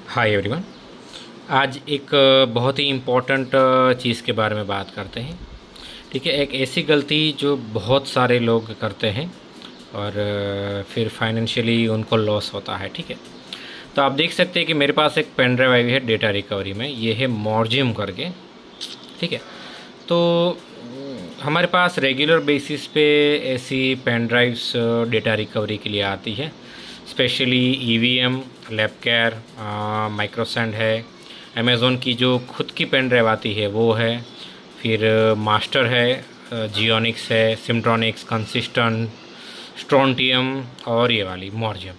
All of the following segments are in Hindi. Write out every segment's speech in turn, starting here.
Hi everyone. आज एक बहुत ही इम्पोर्टेंट चीज़ के बारे में बात करते हैं। ठीक है, एक ऐसी गलती जो बहुत सारे लोग करते हैं और फिर फाइनेंशियली उनको लॉस होता है। ठीक है, तो आप देख सकते हैं कि मेरे पास एक पेन ड्राइव आई है डेटा रिकवरी में, ये है मॉर्जियम करके। ठीक है, तो हमारे पास रेगुलर बेसिस पे ऐसी पेन ड्राइव्स डेटा रिकवरी के लिए आती है। स्पेशली ईवीएम, लैबकेयर, माइक्रोसैंड है, अमेज़ॉन की जो खुद की पेन ड्राइव आती है वो है, फिर मास्टर है, जियोनिक्स है, सिम्ट्रॉनिक्स, कंसिस्टेंट, स्ट्रॉन्टियम और ये वाली मॉर्जियम।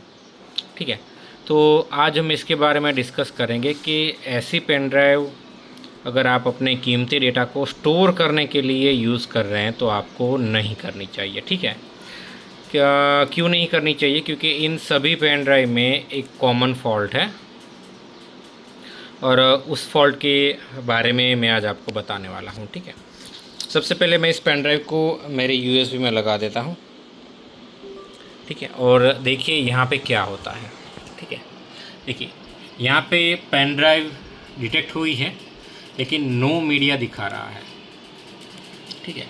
ठीक है, तो आज हम इसके बारे में डिस्कस करेंगे कि ऐसी पेन ड्राइव अगर आप अपने कीमती डेटा को स्टोर करने के लिए यूज़ कर रहे हैं तो आपको नहीं करनी चाहिए। ठीक है, क्या क्यों नहीं करनी चाहिए? क्योंकि इन सभी पेन ड्राइव में एक कॉमन फॉल्ट है और उस फॉल्ट के बारे में मैं आज आपको बताने वाला हूँ। ठीक है, सबसे पहले मैं इस पेन ड्राइव को मेरे यूएसबी में लगा देता हूँ। ठीक है, और देखिए यहाँ पे क्या होता है। ठीक है, देखिए यहाँ पे पेन ड्राइव डिटेक्ट हुई है लेकिन नो मीडिया दिखा रहा है। ठीक है,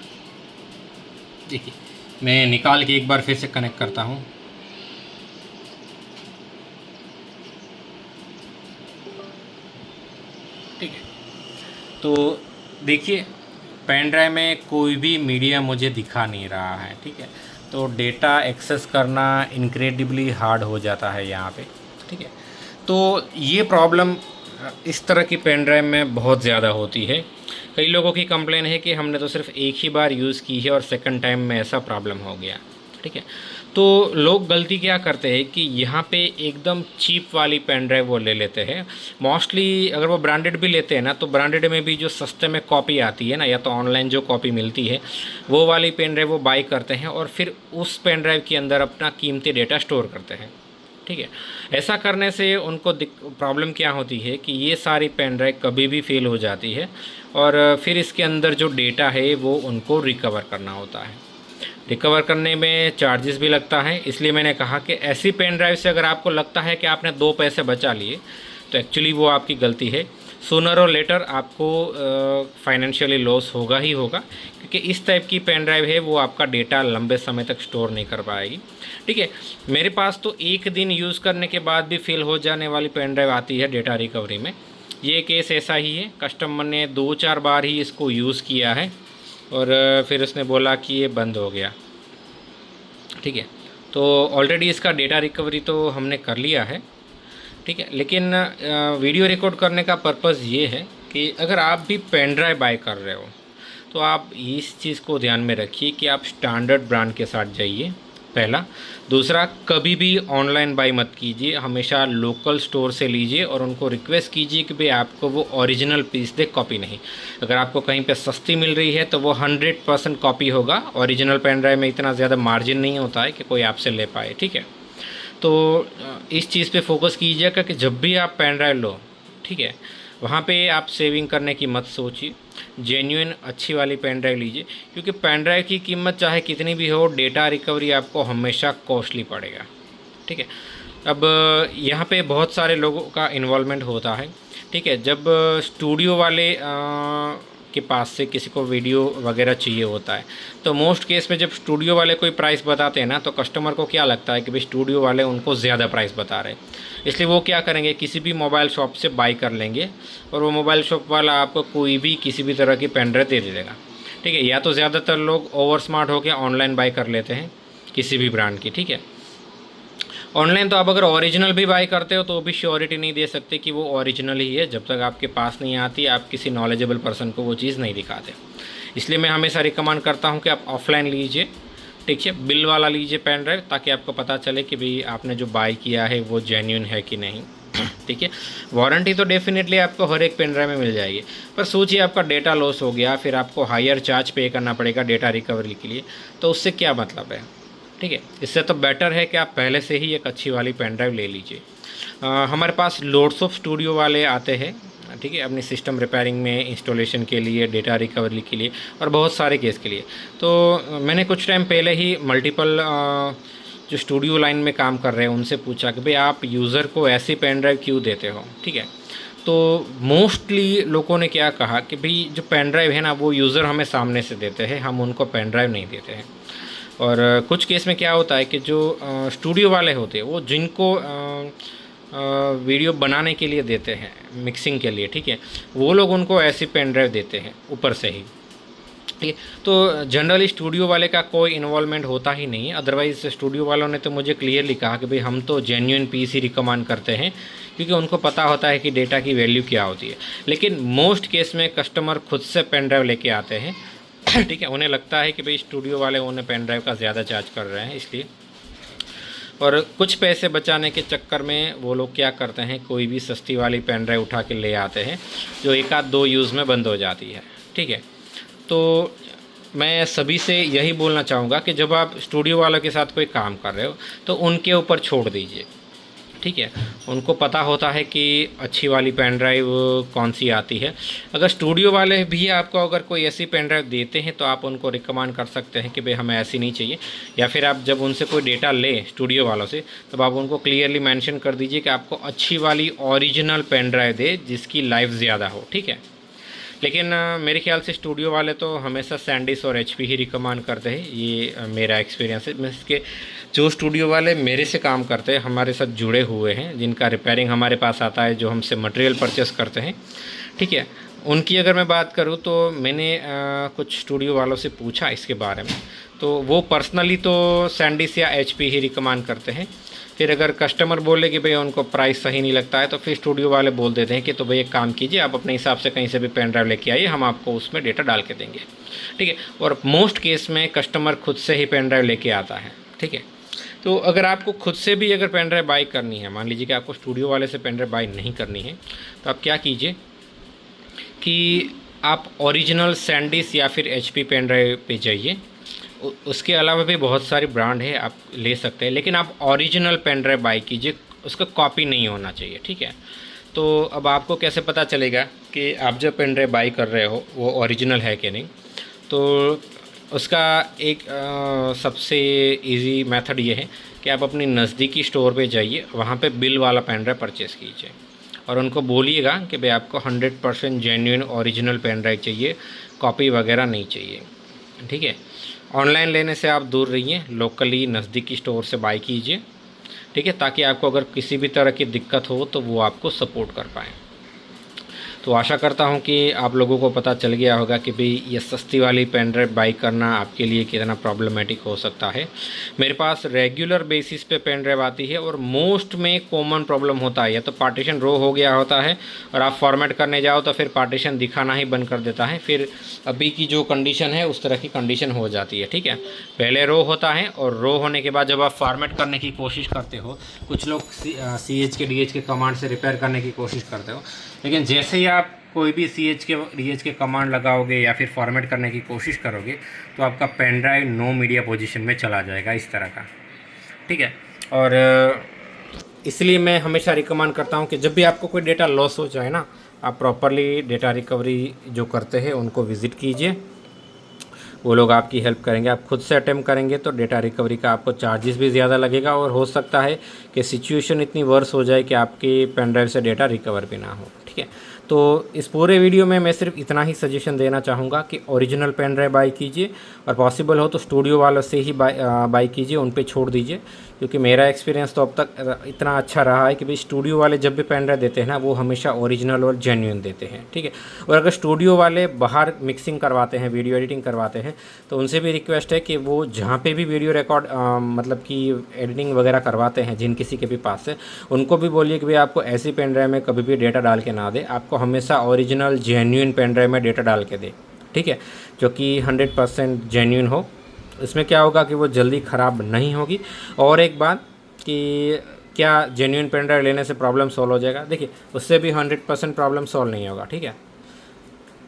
देखिए मैं निकाल के एक बार फिर से कनेक्ट करता हूँ। ठीक है, तो देखिए पेन ड्राइव में कोई भी मीडिया मुझे दिखा नहीं रहा है। ठीक है, तो डेटा एक्सेस करना इनक्रेडिबली हार्ड हो जाता है यहाँ पे। ठीक है, तो ये प्रॉब्लम इस तरह की पेन ड्राइव में बहुत ज़्यादा होती है। कई लोगों की कंप्लेन है कि हमने तो सिर्फ एक ही बार यूज़ की है और सेकंड टाइम में ऐसा प्रॉब्लम हो गया। ठीक है, तो लोग गलती क्या करते हैं कि यहाँ पे एकदम चीप वाली पेन ड्राइव वो ले लेते हैं। मोस्टली अगर वो ब्रांडेड भी लेते हैं ना, तो ब्रांडेड में भी जो सस्ते में कॉपी आती है ना, या तो ऑनलाइन जो कॉपी मिलती है वो वाली पेन ड्राइव वो बाई करते हैं और फिर उस पेन ड्राइव के अंदर अपना कीमती डेटा स्टोर करते हैं। ठीक है, ऐसा करने से उनको प्रॉब्लम क्या होती है कि ये सारी पेन ड्राइव कभी भी फेल हो जाती है और फिर इसके अंदर जो डेटा है वो उनको रिकवर करना होता है। रिकवर करने में चार्जेस भी लगता है, इसलिए मैंने कहा कि ऐसी पेन ड्राइव से अगर आपको लगता है कि आपने 2 पैसे बचा लिए तो एक्चुअली वो आपकी गलती है। सूनर और लेटर आपको फाइनेंशियली लॉस होगा ही होगा, क्योंकि इस टाइप की पेन ड्राइव है वो आपका डेटा लंबे समय तक स्टोर नहीं कर पाएगी। ठीक है, मेरे पास तो एक दिन यूज़ करने के बाद भी फेल हो जाने वाली पेन ड्राइव आती है डेटा रिकवरी में। ये केस ऐसा ही है, कस्टमर ने 2-4 बार ही इसको यूज़ किया है और फिर उसने बोला कि ये बंद हो गया। ठीक है, तो ऑलरेडी इसका डेटा रिकवरी तो हमने कर लिया है। ठीक है, लेकिन वीडियो रिकॉर्ड करने का पर्पज़ ये है कि अगर आप भी पेन ड्राइव बाय कर रहे हो तो आप इस चीज़ को ध्यान में रखिए कि आप स्टैंडर्ड ब्रांड के साथ जाइए, पहला। दूसरा, कभी भी ऑनलाइन बाई मत कीजिए, हमेशा लोकल स्टोर से लीजिए और उनको रिक्वेस्ट कीजिए कि भाई आपको वो ओरिजिनल पीस दे, कॉपी नहीं। अगर आपको कहीं पे सस्ती मिल रही है तो वो 100% कॉपी होगा। ओरिजिनल पेन ड्राइव में इतना ज़्यादा मार्जिन नहीं होता है कि कोई आपसे ले पाए। ठीक है, तो इस चीज़ पे फोकस कीजिएगा कि जब भी आप पेन ड्राइव लो, ठीक है, वहाँ पे आप सेविंग करने की मत सोचिए, जेन्युइन अच्छी वाली पेन ड्राइव लीजिए। क्योंकि पेन ड्राइव की कीमत चाहे कितनी भी हो, डेटा रिकवरी आपको हमेशा कॉस्टली पड़ेगा। ठीक है, अब यहाँ पे बहुत सारे लोगों का इन्वॉल्वमेंट होता है। ठीक है, जब स्टूडियो वाले के पास से किसी को वीडियो वगैरह चाहिए होता है तो मोस्ट केस में जब स्टूडियो वाले कोई प्राइस बताते हैं ना, तो कस्टमर को क्या लगता है कि भाई स्टूडियो वाले उनको ज़्यादा प्राइस बता रहे हैं, इसलिए वो क्या करेंगे, किसी भी मोबाइल शॉप से बाई कर लेंगे और वो मोबाइल शॉप वाला आपको कोई भी किसी भी तरह की पेन ड्राइव दे देगा। ठीक है, या तो ज़्यादातर लोग ओवर स्मार्ट होकर ऑनलाइन बाई कर लेते हैं किसी भी ब्रांड की। ठीक है, ऑनलाइन तो आप अगर ओरिजिनल भी बाई करते हो तो भी श्योरिटी नहीं दे सकते कि वो ओरिजिनल ही है, जब तक आपके पास नहीं आती, आप किसी नॉलेजेबल पर्सन को वो चीज़ नहीं दिखाते। इसलिए मैं हमेशा रिकमेंड करता हूँ कि आप ऑफलाइन लीजिए। ठीक है, बिल वाला लीजिए पेन ड्राइव, ताकि आपको पता चले कि भाई आपने जो बाई किया है वो जेन्युइन है कि नहीं। ठीक है, वारंटी तो डेफिनेटली आपको हर एक पेन ड्राइव में मिल जाएगी, पर सोचिए आपका डेटा लॉस हो गया, फिर आपको हायर चार्ज पे करना पड़ेगा डेटा रिकवरी के लिए, तो उससे क्या मतलब है। ठीक है, इससे तो बेटर है कि आप पहले से ही एक अच्छी वाली पेन ड्राइव ले लीजिए। हमारे पास लोड्स ऑफ स्टूडियो वाले आते हैं। ठीक है, अपनी सिस्टम रिपेयरिंग में, इंस्टॉलेशन के लिए, डेटा रिकवरी के लिए और बहुत सारे केस के लिए। तो मैंने कुछ टाइम पहले ही मल्टीपल जो स्टूडियो लाइन में काम कर रहे हैं उनसे पूछा कि भाई आप यूज़र को ऐसी पेन ड्राइव क्यों देते हो, ठीक है। तो मोस्टली लोगों ने क्या कहा कि भाई जो पेन ड्राइव है ना वो यूज़र हमें सामने से देते हैं, हम उनको पेन ड्राइव नहीं देते हैं। और कुछ केस में क्या होता है कि जो स्टूडियो वाले होते हैं वो जिनको वीडियो बनाने के लिए देते हैं, मिक्सिंग के लिए, ठीक है, वो लोग उनको ऐसी पेन ड्राइव देते हैं ऊपर से ही, ठीक है। तो जनरली स्टूडियो वाले का कोई इन्वॉल्वमेंट होता ही नहीं है। अदरवाइज़ स्टूडियो वालों ने तो मुझे क्लियरली कहा कि भाई हम तो जेन्युइन पीस ही रिकमेंड करते हैं, क्योंकि उनको पता होता है कि डेटा की वैल्यू क्या होती है। लेकिन मोस्ट केस में कस्टमर खुद से पेन ड्राइव लेके आते हैं, ठीक है। उन्हें लगता है कि भाई स्टूडियो वाले उन्हें पेन ड्राइव का ज़्यादा चार्ज कर रहे हैं इसलिए, और कुछ पैसे बचाने के चक्कर में वो लोग क्या करते हैं, कोई भी सस्ती वाली पेन ड्राइव उठा के ले आते हैं जो एक आध दो यूज़ में बंद हो जाती है, ठीक है। तो मैं सभी से यही बोलना चाहूँगा कि जब आप स्टूडियो वालों के साथ कोई काम कर रहे हो तो उनके ऊपर छोड़ दीजिए, ठीक है। उनको पता होता है कि अच्छी वाली पेन ड्राइव कौन सी आती है। अगर स्टूडियो वाले भी आपको अगर कोई ऐसी पेन ड्राइव देते हैं तो आप उनको रिकमेंड कर सकते हैं कि भाई हमें ऐसी नहीं चाहिए, या फिर आप जब उनसे कोई डेटा लें स्टूडियो वालों से तब आप उनको क्लियरली मेंशन कर दीजिए कि आपको अच्छी वाली ओरिजिनल पेन ड्राइव दे जिसकी लाइफ ज़्यादा हो, ठीक है। लेकिन मेरे ख्याल से स्टूडियो वाले तो हमेशा सैंडिस और एचपी ही रिकमेंड करते हैं, ये मेरा एक्सपीरियंस है। मैं इसके जो स्टूडियो वाले मेरे से काम करते हैं, हमारे साथ जुड़े हुए हैं, जिनका रिपेयरिंग हमारे पास आता है, जो हमसे मटेरियल परचेस करते हैं, ठीक है, उनकी अगर मैं बात करूँ तो मैंने कुछ स्टूडियो वालों से पूछा इसके बारे में, तो वो पर्सनली तो सैंडिस या एचपी ही रिकमेंड करते हैं। फिर अगर कस्टमर बोले कि भाई उनको प्राइस सही नहीं लगता है तो फिर स्टूडियो वाले बोल देते हैं कि तो भाई एक काम कीजिए, आप अपने हिसाब से कहीं से भी पेन ड्राइव लेके आइए, हम आपको उसमें डेटा डाल के देंगे, ठीक है। और मोस्ट केस में कस्टमर खुद से ही पेन ड्राइव लेके आता है, ठीक है। तो अगर आपको खुद से भी अगर पेन ड्राइव बाई करनी है, मान लीजिए कि आपको स्टूडियो वाले से पेन ड्राइव बाई नहीं करनी है, तो आप क्या कीजिए कि आप ओरिजिनल सैंडिस या फिर एचपी पेन ड्राइव पे जाइए। उसके अलावा भी बहुत सारी ब्रांड है, आप ले सकते हैं, लेकिन आप ओरिजिनल पेन ड्राइव बाई कीजिए, उसका कॉपी नहीं होना चाहिए, ठीक है। तो अब आपको कैसे पता चलेगा कि आप जो पेन ड्राइव बाई कर रहे हो वो ओरिजिनल है कि नहीं? तो उसका एक सबसे इजी मेथड ये है कि आप अपनी नज़दीकी स्टोर पे जाइए, वहाँ पे बिल वाला पेन ड्राइव परचेज़ कीजिए और उनको बोलिएगा कि भाई आपको 100% जेन्युइन ओरिजिनल पेन ड्राइव चाहिए, कॉपी वगैरह नहीं चाहिए, ठीक है। ऑनलाइन लेने से आप दूर रहिए, लोकली नज़दीकी स्टोर से बाई कीजिए, ठीक है, ताकि आपको अगर किसी भी तरह की दिक्कत हो तो वो आपको सपोर्ट कर पाएँ। तो आशा करता हूँ कि आप लोगों को पता चल गया होगा कि भाई ये सस्ती वाली पेन ड्राइव बाई करना आपके लिए कितना प्रॉब्लमेटिक हो सकता है। मेरे पास रेगुलर बेसिस पे पेन ड्राइव आती है और मोस्ट में कॉमन प्रॉब्लम होता है, या तो पार्टीशन रो हो गया होता है और आप फॉर्मेट करने जाओ तो फिर पार्टीशन दिखाना ही बंद कर देता है, फिर अभी की जो कंडीशन है उस तरह की कंडीशन हो जाती है, ठीक है। पहले रो होता है और रो होने के बाद जब आप फॉर्मेट करने की कोशिश करते हो, कुछ लोग CH के DH के कमांड से रिपेयर करने की कोशिश करते हो, लेकिन जैसे ही आप कोई भी CH के DH के कमांड लगाओगे या फिर फॉर्मेट करने की कोशिश करोगे तो आपका pen drive no media position में चला जाएगा, इस तरह का, ठीक है। और इसलिए मैं हमेशा रिकमेंड करता हूं कि जब भी आपको कोई डेटा लॉस हो जाए ना, आप प्रॉपरली डेटा रिकवरी जो करते हैं उनको विज़िट कीजिए, वो लोग आपकी हेल्प करेंगे। आप खुद से अटेम्प्ट करेंगे तो डेटा रिकवरी का आपको चार्जेस भी ज़्यादा लगेगा और हो सकता है कि सिचुएशन इतनी वर्स हो जाए कि आपके पेन ड्राइव से डेटा रिकवर भी ना हो, ठीक है। तो इस पूरे वीडियो में मैं सिर्फ इतना ही सजेशन देना चाहूँगा कि ओरिजिनल पेन ड्राइव बाई कीजिए और पॉसिबल हो तो स्टूडियो वालों से ही बाई कीजिए, उन पे छोड़ दीजिए, क्योंकि मेरा एक्सपीरियंस तो अब तक इतना अच्छा रहा है कि भाई स्टूडियो वाले जब भी पेन ड्राइव देते हैं ना वो हमेशा ओरिजिनल और जेन्युइन देते हैं, ठीक है। और अगर स्टूडियो वाले बाहर मिक्सिंग करवाते हैं, वीडियो एडिटिंग करवाते हैं, तो उनसे भी रिक्वेस्ट है कि वो जहाँ पे भी वीडियो रिकॉर्ड मतलब कि एडिटिंग वगैरह करवाते हैं जिन किसी के भी पास से, उनको भी बोलिए कि भाई आपको ऐसी पेन ड्राइव में कभी भी डेटा डाल के ना दे, आपको हमेशा ओरिजिनल जेन्युइन पेन ड्राइव में डेटा डाल के दे, ठीक है, जो कि 100% जेन्युइन हो। इसमें क्या होगा कि वो जल्दी ख़राब नहीं होगी। और एक बात कि क्या जेन्युइन पेन ड्राइव लेने से प्रॉब्लम सॉल्व हो जाएगा? देखिए, उससे भी 100% प्रॉब्लम सॉल्व नहीं होगा, ठीक है।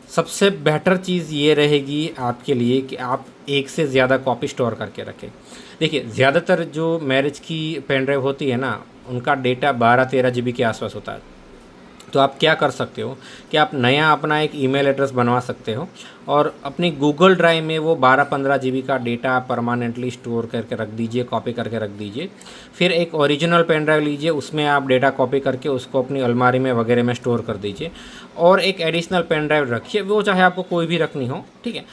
सबसे बेटर चीज़ ये रहेगी आपके लिए कि आप एक से ज़्यादा कॉपी स्टोर करके रखें। देखिए, ज़्यादातर जो मैरिज की पेन ड्राइव होती है ना, उनका डेटा 12-13 GB के आसपास होता है। तो आप क्या कर सकते हो कि आप नया अपना एक ईमेल एड्रेस बनवा सकते हो और अपनी गूगल ड्राइव में वो 12-15 जीबी का डेटा परमानेंटली स्टोर करके रख दीजिए, कॉपी करके रख दीजिए। फिर एक ओरिजिनल पेन ड्राइव लीजिए, उसमें आप डेटा कॉपी करके उसको अपनी अलमारी में वगैरह में स्टोर कर दीजिए और एक एडिशनल पेन ड्राइव रखिए, वो चाहे आपको कोई भी रखनी हो, ठीक है।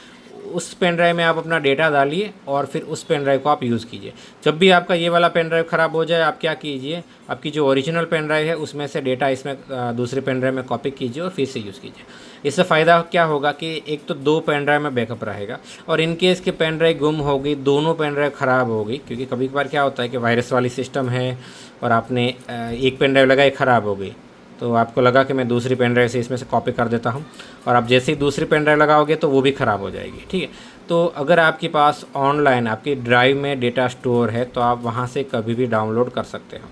उस पेन ड्राइव में आप अपना डेटा डालिए और फिर उस पेन ड्राइव को आप यूज़ कीजिए। जब भी आपका ये वाला पेन ड्राइव ख़राब हो जाए, आप क्या कीजिए, आपकी जो ओरिजिनल पेन ड्राइव है उसमें से डेटा इसमें दूसरे पेन ड्राइव में कॉपी कीजिए और फिर से यूज़ कीजिए। इससे फ़ायदा क्या होगा कि एक तो 2 पेन ड्राइव में बैकअप रहेगा और इन केस के पेन ड्राइव गुम हो गई, दोनों पेन ड्राइव ख़राब हो गई, क्योंकि कभी कभार क्या होता है कि वायरस वाली सिस्टम है और आपने एक पेन ड्राइव लगाई, ख़राब हो गई, तो आपको लगा कि मैं दूसरी पेन ड्राइव से इसमें से कॉपी कर देता हूँ और आप जैसे ही दूसरी पेन ड्राइव लगाओगे तो वो भी ख़राब हो जाएगी, ठीक है। तो अगर आपके पास ऑनलाइन आपकी ड्राइव में डेटा स्टोर है तो आप वहाँ से कभी भी डाउनलोड कर सकते हो,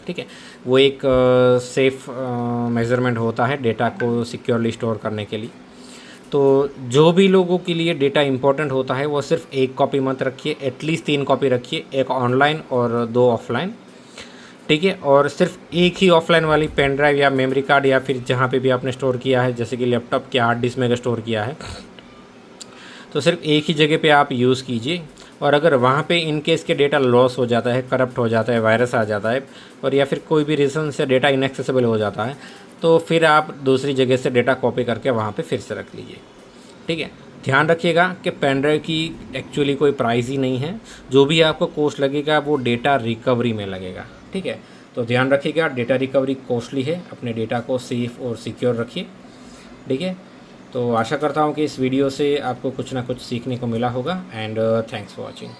ठीक है। वो एक सेफ़ मेज़रमेंट होता है डेटा को सिक्योरली स्टोर करने के लिए। तो जो भी लोगों के लिए डेटा इंपॉर्टेंट होता है वो सिर्फ एक कॉपी मत रखिए, एटलीस्ट 3 कॉपी रखिए, एक ऑनलाइन और 2 ऑफलाइन, ठीक है। और सिर्फ एक ही ऑफलाइन वाली पेन ड्राइव या मेमोरी कार्ड या फिर जहाँ पे भी आपने स्टोर किया है, जैसे कि लैपटॉप के हार्ड डिस्क में स्टोर किया है, तो सिर्फ एक ही जगह पे आप यूज़ कीजिए। और अगर वहाँ पे इन केस के डेटा लॉस हो जाता है, करप्ट हो जाता है, वायरस आ जाता है और या फिर कोई भी रीज़न से डेटा इनएक्सेसिबल हो जाता है, तो फिर आप दूसरी जगह से डेटा कॉपी करके वहाँ पे फिर से रख लीजिए, ठीक है। ध्यान रखिएगा कि पेन ड्राइव की एक्चुअली कोई प्राइस ही नहीं है, जो भी आपको कॉस्ट लगेगा वो डेटा रिकवरी में लगेगा, ठीक है। तो ध्यान रखिएगा, डेटा रिकवरी कॉस्टली है, अपने डेटा को सेफ़ और सिक्योर रखिए, ठीक है। तो आशा करता हूँ कि इस वीडियो से आपको कुछ ना कुछ सीखने को मिला होगा एंड थैंक्स फॉर वॉचिंग।